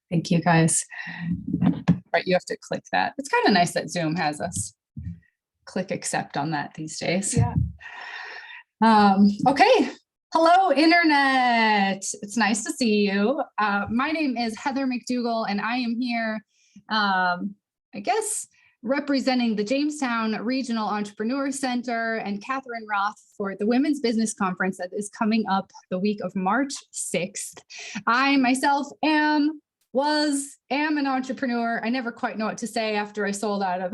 Thank you, guys. Right, you have to click that. It's kind of nice that Zoom has us click accept on that these days. Yeah. Okay. Hello, Internet. It's nice to see you. My name is Heather McDougall, and I am here, I guess, representing the Jamestown Regional Entrepreneur Center and Catherine Roth for the Women's Business Conference that is coming up the week of March 6th. I myself am an entrepreneur. I never quite know what to say after I sold out of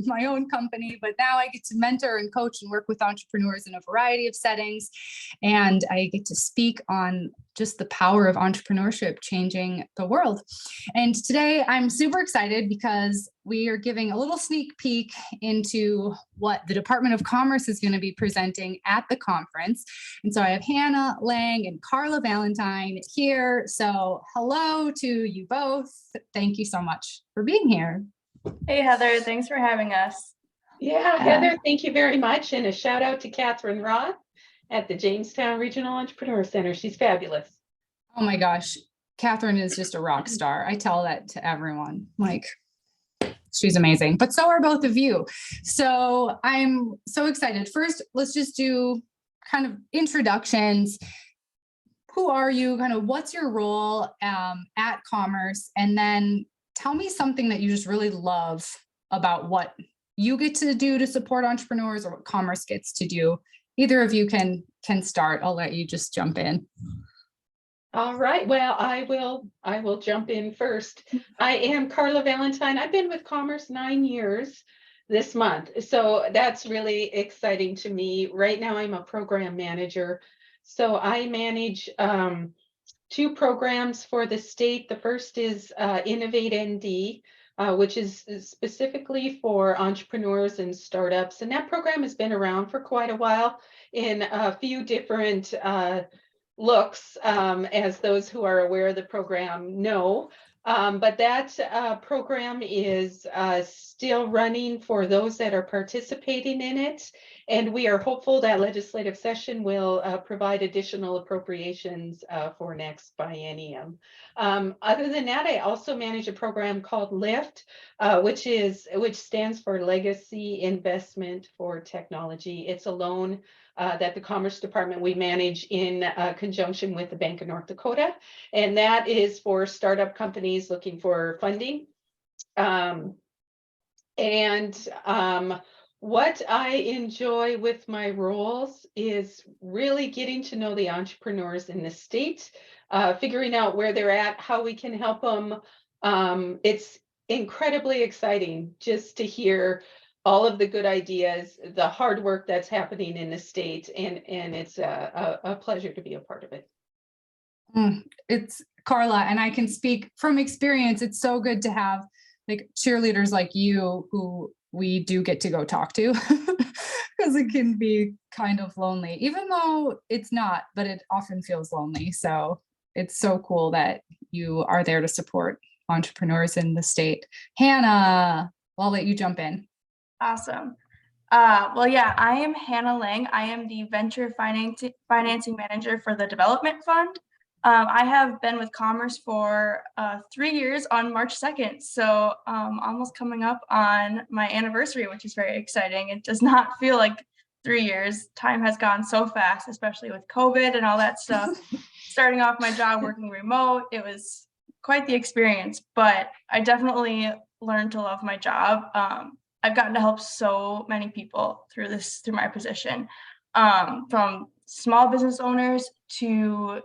my own company, but now I get to mentor and coach and work with entrepreneurs in a variety of settings. And I get to speak on just the power of entrepreneurship changing the world. And today I'm super excited because we are giving a little sneak peek into what the Department of Commerce is going to be presenting at the conference. And so I have Hannah, Lange, and Carla Valentine here. So hello to you both. Thank you so much for being here. Hey, Heather, thanks for having us. Yeah, Heather, thank you very much. And a shout out to Catherine Roth at the Jamestown Regional Entrepreneur Center. She's fabulous. Oh my gosh. Catherine is just a rock star. I tell that to everyone. Like, she's amazing, but so are both of you. So I'm so excited. First, let's just do kind of introductions. Who are you? Kind of what's your role at Commerce? And then tell me something that you just really love about what you get to do to support entrepreneurs or what Commerce gets to do. Either of you can start. I'll let you just jump in. All right. Well, I will jump in first. I am Carla Valentine. I've been with Commerce 9 years this month. So that's really exciting to me. Right now, I'm a program manager. So I manage 2 programs for the state. The first is Innovate ND, which is specifically for entrepreneurs and startups. And that program has been around for quite a while in a few different looks, as those who are aware of the program know. But that program is still running for those that are participating in it. And we are hopeful that legislative session will provide additional appropriations for next biennium. Other than that, I also manage a program called LIFT, which stands for Legacy Investment for Technology. It's a loan that the Commerce Department, we manage in conjunction with the Bank of North Dakota. And that is for startup companies looking for funding. What I enjoy with my roles is really getting to know the entrepreneurs in the state, figuring out where they're at, how we can help them. It's incredibly exciting just to hear all of the good ideas, the hard work that's happening in the state, and it's a pleasure to be a part of it. It's Carla, and I can speak from experience. It's so good to have like cheerleaders like you who we do get to go talk to because it can be kind of lonely, even though it's not, but it often feels lonely. So it's so cool that you are there to support entrepreneurs in the state. Hannah, I'll let you jump in. Awesome. Well, yeah, I am Hannah Lange. I am the venture financing manager for the development fund. I have been with Commerce for 3 years on March 2nd. So almost coming up on my anniversary, which is very exciting. It does not feel like 3 years. Time has gone so fast, especially with COVID and all that stuff. Starting off my job working remote, it was quite the experience, but I definitely learned to love my job. I've gotten to help so many people through my position, from small business owners to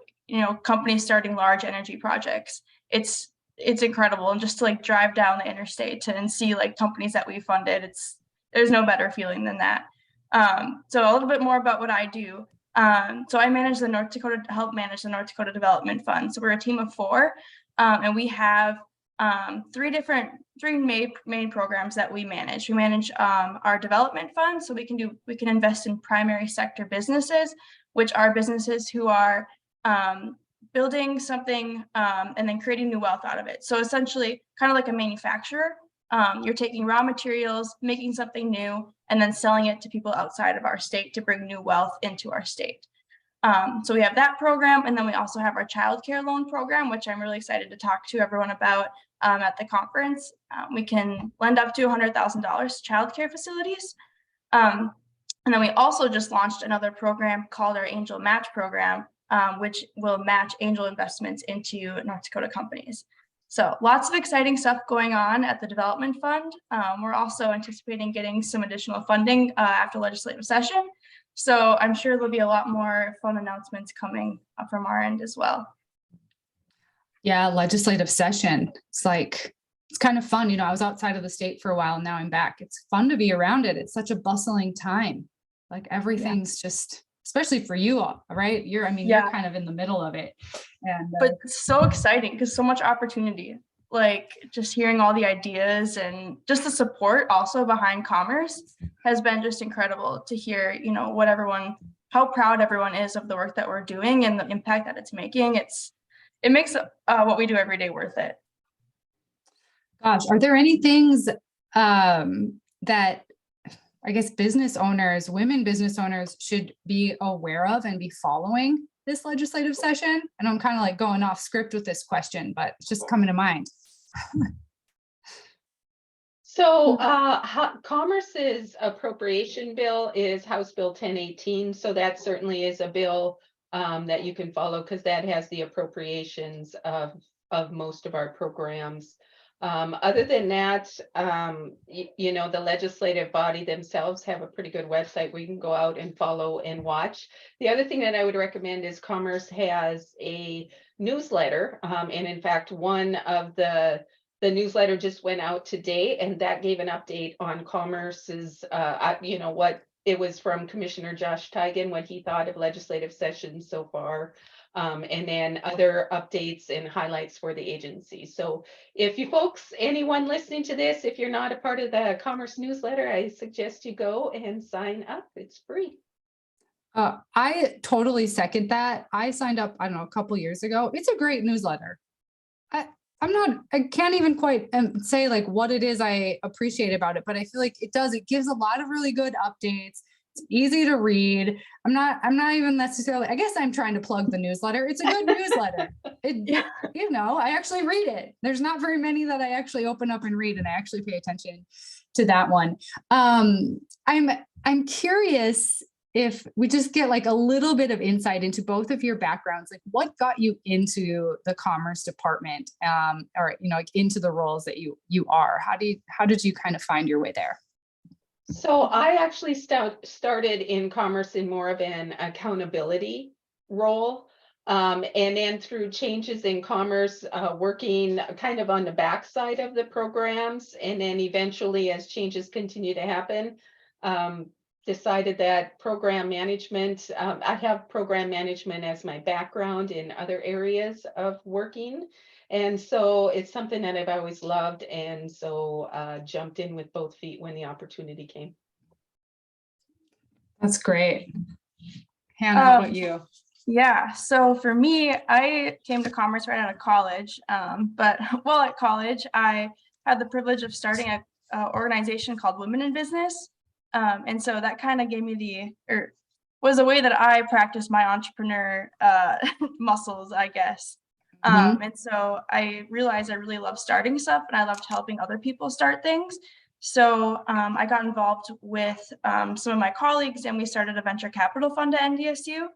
companies starting large energy projects. It's incredible, and just to like drive down the interstate and see like companies that we funded. There's no better feeling than that. So a little bit more about what I do. So I manage help manage the North Dakota Development Fund. So we're a team of 4, and we have 3 main programs that we manage. We manage our development fund, so we can invest in primary sector businesses, which are businesses who are building something and then creating new wealth out of it. So essentially, kind of like a manufacturer, you're taking raw materials, making something new, and then selling it to people outside of our state to bring new wealth into our state. So we have that program, and then we also have our childcare loan program, which I'm really excited to talk to everyone about at the conference. We can lend up to $100,000 to childcare facilities. And then we also just launched another program called our Angel Match program, which will match angel investments into North Dakota companies. So lots of exciting stuff going on at the development fund. We're also anticipating getting some additional funding after legislative session. So I'm sure there'll be a lot more fun announcements coming from our end as well. Yeah, legislative session. It's kind of fun. I was outside of the state for a while, and now I'm back. It's fun to be around it. It's such a bustling time. Like everything's just, especially for you all, right? You're kind of in the middle of it. And but it's so exciting because so much opportunity, like just hearing all the ideas and just the support also behind commerce has been just incredible to hear, how proud everyone is of the work that we're doing and the impact that it's making. It makes what we do every day worth it. gosh, are there any things that I guess business owners, women business owners should be aware of and be following this legislative session? And I'm kind of like going off script with this question, but it's just coming to mind. So Commerce's appropriation bill is House Bill 1018. So that certainly is a bill that you can follow because that has the appropriations of most of our programs. Other than that, the legislative body themselves have a pretty good website where you can go out and follow and watch. The other thing that I would recommend is Commerce has a newsletter. And in fact, one of the newsletter just went out today, and that gave an update on Commerce's, what it was from Commissioner Josh Tigan, what he thought of legislative sessions so far. And then other updates and highlights for the agency. So if you folks, anyone listening to this, if you're not a part of the Commerce newsletter, I suggest you go and sign up. It's free. I totally second that. I signed up, I don't know, a couple years ago. It's a great newsletter. I can't even quite say like what it is I appreciate about it, but I feel like it gives a lot of really good updates. It's easy to read. I'm not even necessarily, I guess I'm trying to plug the newsletter. It's a good newsletter. I actually read it. There's not very many that I actually open up and read, and I actually pay attention to that one. I'm curious if we just get like a little bit of insight into both of your backgrounds, like what got you into the Commerce department, or into the roles that you are. How did you kind of find your way there? So I actually started in Commerce in more of an accountability role. And then through changes in Commerce, working kind of on the backside of the programs. And then eventually as changes continue to happen, decided that program management, I have program management as my background in other areas of working. And so it's something that I've always loved. And so jumped in with both feet when the opportunity came. That's great. Hannah, how about you? Yeah, so for me, I came to Commerce right out of college. But while at college, I had the privilege of starting an organization called Women in Business. And so that kind of gave me was a way that I practiced my entrepreneur muscles, I guess. And so I realized I really love starting stuff, and I loved helping other people start things. So I got involved with some of my colleagues, and we started a venture capital fund at NDSU.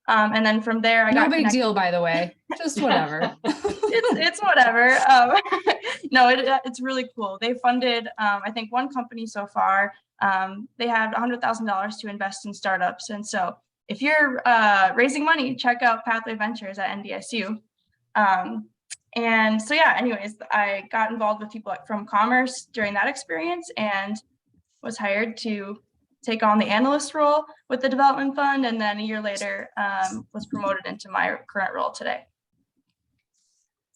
And then from there, no big deal, by the way, just whatever. it's whatever. No, it's really cool. They funded, I think, one company so far. They had $100,000 to invest in startups. And so if you're raising money, check out Pathway Ventures at NDSU. And so, yeah, anyways, I got involved with people from Commerce during that experience and was hired to take on the analyst role with the development fund. And then a year later, was promoted into my current role today.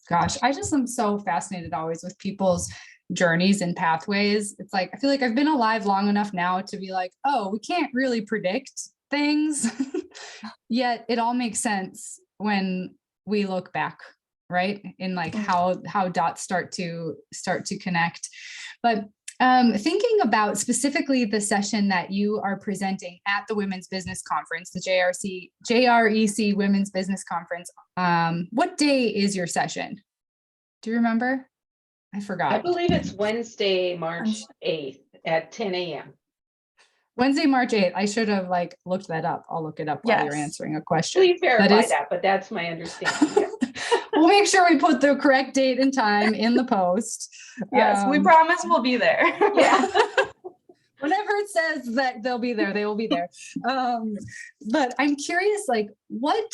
Gosh, I just am so fascinated always with people's journeys and pathways. It's like, I feel like I've been alive long enough now to be like, oh, we can't really predict things, yet it all makes sense when we look back, right? In like how dots start to connect. But Thinking about specifically the session that you are presenting at the Women's Business Conference, the JREC Women's Business Conference. What day is your session? Do you remember? I forgot. I believe it's Wednesday, March 8th at 10 a.m. Wednesday, March 8th. I should have looked that up. I'll look it up while you're answering a question. Please verify that, but that's my understanding. We'll make sure we put the correct date and time in the post. Yes, we promise we'll be there. Yeah. Whenever it says that they'll be there, they will be there. But I'm curious, what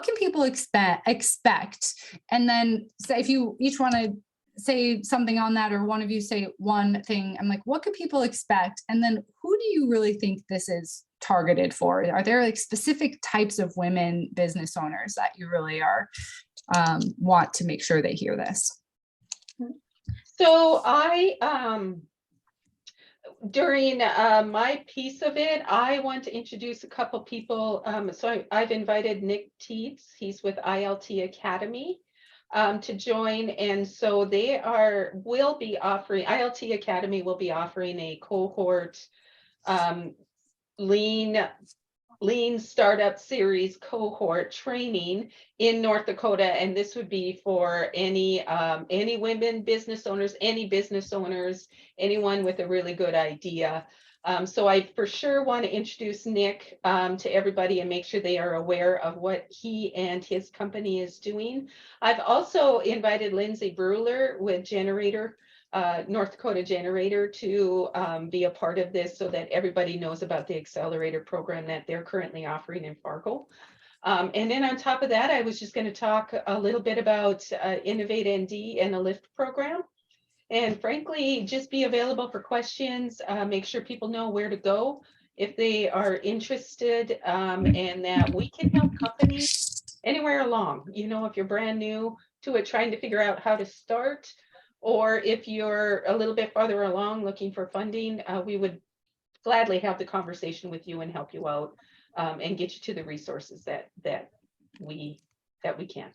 can people expect? And then say if you each want to say something on that, or one of you say one thing, I'm like, what could people expect? And then who do you really think this is targeted for? Are there specific types of women business owners that you really are want to make sure they hear this? So during my piece of it, I want to introduce a couple people. So I've invited Nick Teets, he's with ILT Academy, to join. And so ILT Academy will be offering a cohort lean startup series cohort training in North Dakota. And this would be for any women business owners, anyone with a really good idea. So I for sure want to introduce Nick to everybody and make sure they are aware of what he and his company is doing. I've also invited Lindsay Bruler with North Dakota Generator to be a part of this so that everybody knows about the accelerator program that they're currently offering in Fargo. And then on top of that, I was just going to talk a little bit about Innovate ND and a LIFT program. And frankly, just be available for questions, make sure people know where to go if they are interested, and that we can help companies anywhere along. If you're brand new to it, trying to figure out how to start, or if you're a little bit farther along looking for funding, we would gladly have the conversation with you and help you out and get you to the resources that we can.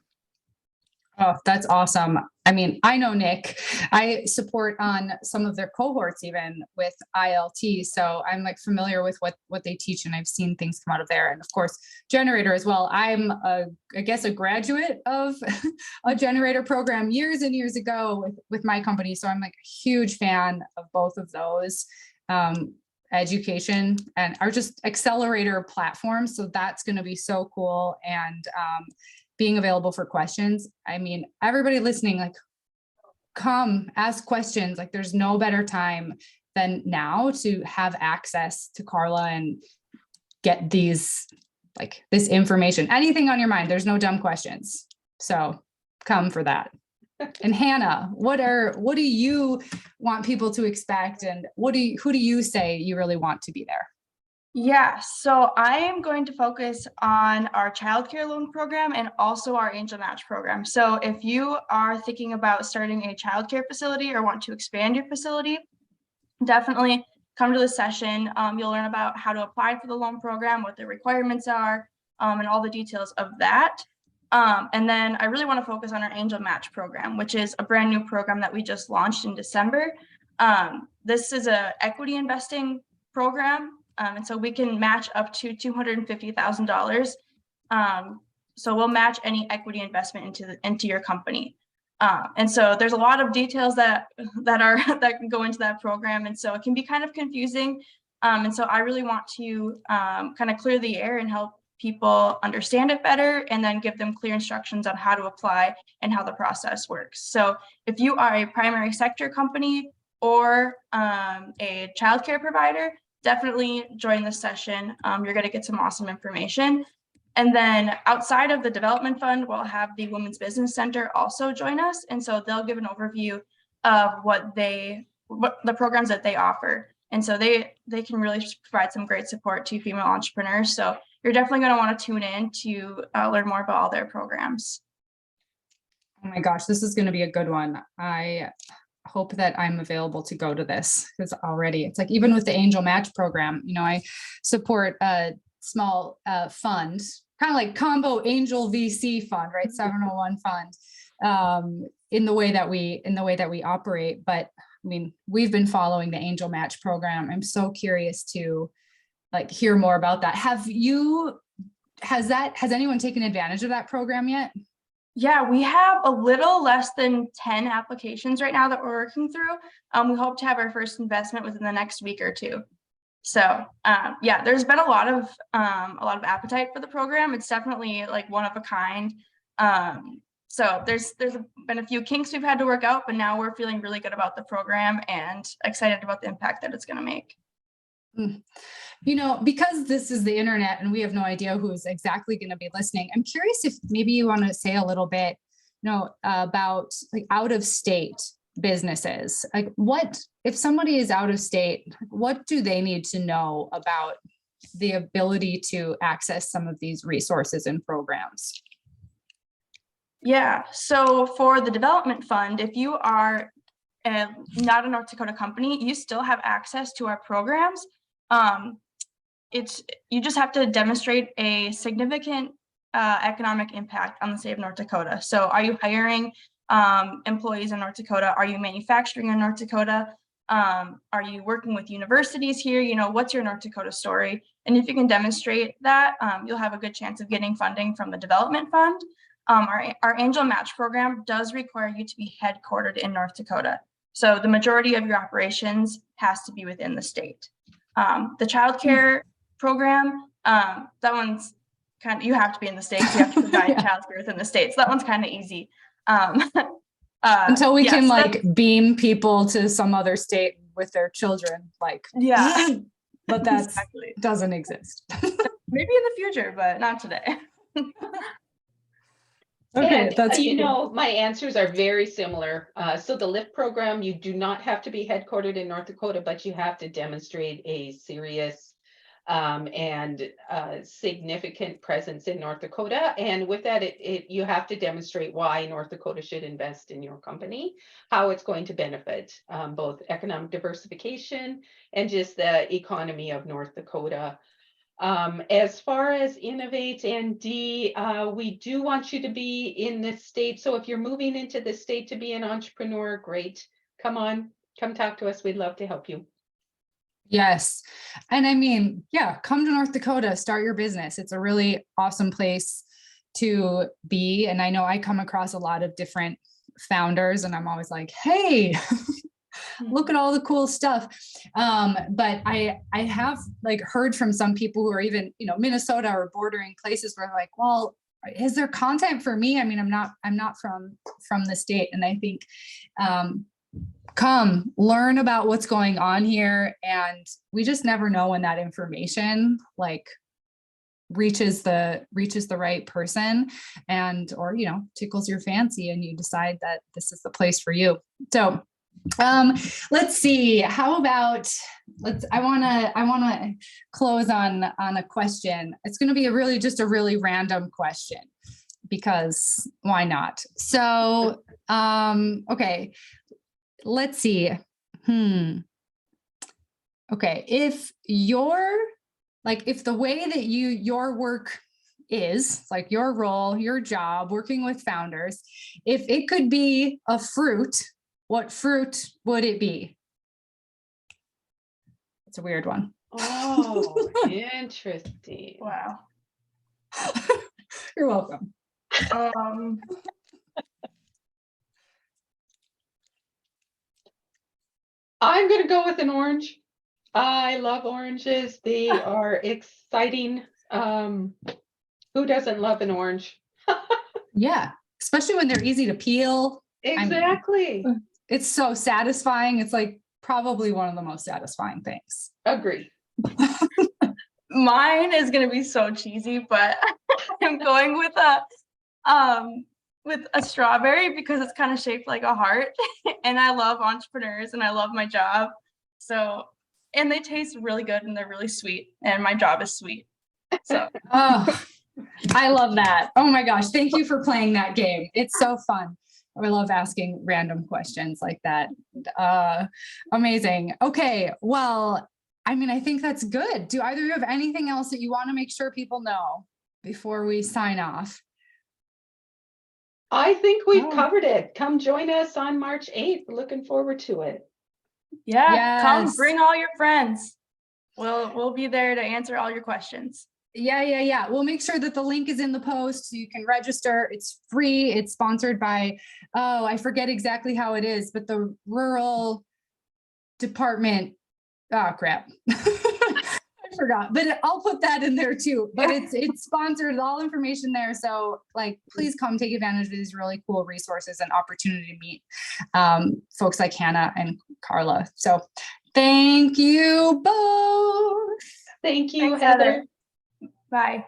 Oh, that's awesome. I know Nick. I support on some of their cohorts, even with ILT. So I'm familiar with what they teach, and I've seen things come out of there. And of course, Generator as well. I'm I guess a graduate of a Generator program years and years ago with my company. So I'm a huge fan of both of those education and our just accelerator platforms. So that's going to be so cool. And being available for questions. Everybody listening, come ask questions. There's no better time than now to have access to Carla and get this information. Anything on your mind, there's no dumb questions. So come for that. And Hannah, what do you want people to expect, and who do you say you really want to be there? Yeah, so I am going to focus on our childcare loan program and also our angel match program. So if you are thinking about starting a childcare facility or want to expand your facility, definitely come to the session. You'll learn about how to apply for the loan program, what the requirements are, and all the details of that. And then I really want to focus on our angel match program, which is a brand new program that we just launched in December. This is an equity investing program. And so we can match up to $250,000. So we'll match any equity investment into your company. And so there's a lot of details that can go into that program. And so it can be kind of confusing. And so I really want to kind of clear the air and help people understand it better, and then give them clear instructions on how to apply and how the process works. So if you are a primary sector company or a childcare provider, definitely join this session. You're going to get some awesome information. And then outside of the development fund, we'll have the Women's Business Center also join us. And so they'll give an overview of what the programs that they offer. And so they can really provide some great support to female entrepreneurs. So you're definitely going to want to tune in to learn more about all their programs. Oh my gosh, this is going to be a good one. I hope that I'm available to go to this, because already it's even with the Angel Match program, I support a small fund, kind of like Combo Angel VC fund, right? 701 fund. in the way that we operate. But I mean, we've been following the Angel Match program. I'm so curious to like hear more about that. Has anyone taken advantage of that program yet? Yeah, we have a little less than 10 applications right now that we're working through. We hope to have our first investment within the next week or two. So yeah, there's been a lot of appetite for the program. It's definitely like one of a kind. So there's been a few kinks we've had to work out, but now we're feeling really good about the program and excited about the impact that it's going to make. You know, because this is the internet and we have no idea who's exactly going to be listening, I'm curious if maybe you want to say a little bit, about like out of state businesses. Like what, if somebody is out of state, what do they need to know about the ability to access some of these resources and programs? Yeah, so for the development fund, if you are not a North Dakota company, you still have access to our programs. You just have to demonstrate a significant economic impact on the state of North Dakota. So are you hiring employees in North Dakota? Are you manufacturing in North Dakota? Are you working with universities here? What's your North Dakota story? And if you can demonstrate that, you'll have a good chance of getting funding from the development fund. Our Angel Match program does require you to be headquartered in North Dakota. So the majority of your operations has to be within the state. The childcare program, that one's kind of, you have to be in the states. You have to provide childcare within the states. That one's kind of easy. Until we can like beam people to some other state with their children, like, yeah, but that doesn't exist. Maybe in the future, but not today. Okay, and, that's my answers are very similar. So the LIFT program, you do not have to be headquartered in North Dakota, but you have to demonstrate a serious and significant presence in North Dakota. And with that, you have to demonstrate why North Dakota should invest in your company, how it's going to benefit both economic diversification and just the economy of North Dakota. As far as Innovate and D, we do want you to be in this state. So if you're moving into the state to be an entrepreneur, great. Come talk to us. We'd love to help you. Yes. And I mean, yeah, come to North Dakota, start your business. It's a really awesome place to be. And I know I come across a lot of different founders and I'm always like, hey, look at all the cool stuff. But I have like heard from some people who are even, Minnesota or bordering places where like, well, is there content for me? I mean, I'm not from the state. And I think, come learn about what's going on here. And we just never know when that information like reaches the right person or tickles your fancy and you decide that this is the place for you. So let's see, how about I want to close on a question. It's going to be a really random question because why not? So okay, let's see. Okay, if the way that your work is like your role, your job, working with founders, if it could be a fruit, what fruit would it be? It's a weird one. Oh, interesting. Wow. You're welcome. I'm going to go with an orange. I love oranges. They are exciting. Who doesn't love an orange? Yeah, especially when they're easy to peel. Exactly. Mm-hmm. It's so satisfying. It's like probably one of the most satisfying things. Agree. Mine is going to be so cheesy, but I'm going with a strawberry because it's kind of shaped like a heart and I love entrepreneurs and I love my job. So, and they taste really good and they're really sweet and my job is sweet. So, oh, I love that. Oh my gosh. Thank you for playing that game. It's so fun. I love asking random questions like that. Amazing. Okay. Well, I mean, I think that's good. Do either of you have anything else that you want to make sure people know before we sign off? I think we've Oh. covered it. Come join us on March 8th. Looking forward to it. Yeah, come Yes. bring all your friends. We'll be there to answer all your questions. Yeah. We'll make sure that the link is in the post so you can register. It's free. It's sponsored by, oh, I forget exactly how it is, but the rural department. Oh, crap. I forgot, but I'll put that in there too. But it's sponsored, all information there. So like, please come take advantage of these really cool resources and opportunity to meet folks like Hannah and Carla. So thank you both. Thank you, Thanks, Heather. Bye.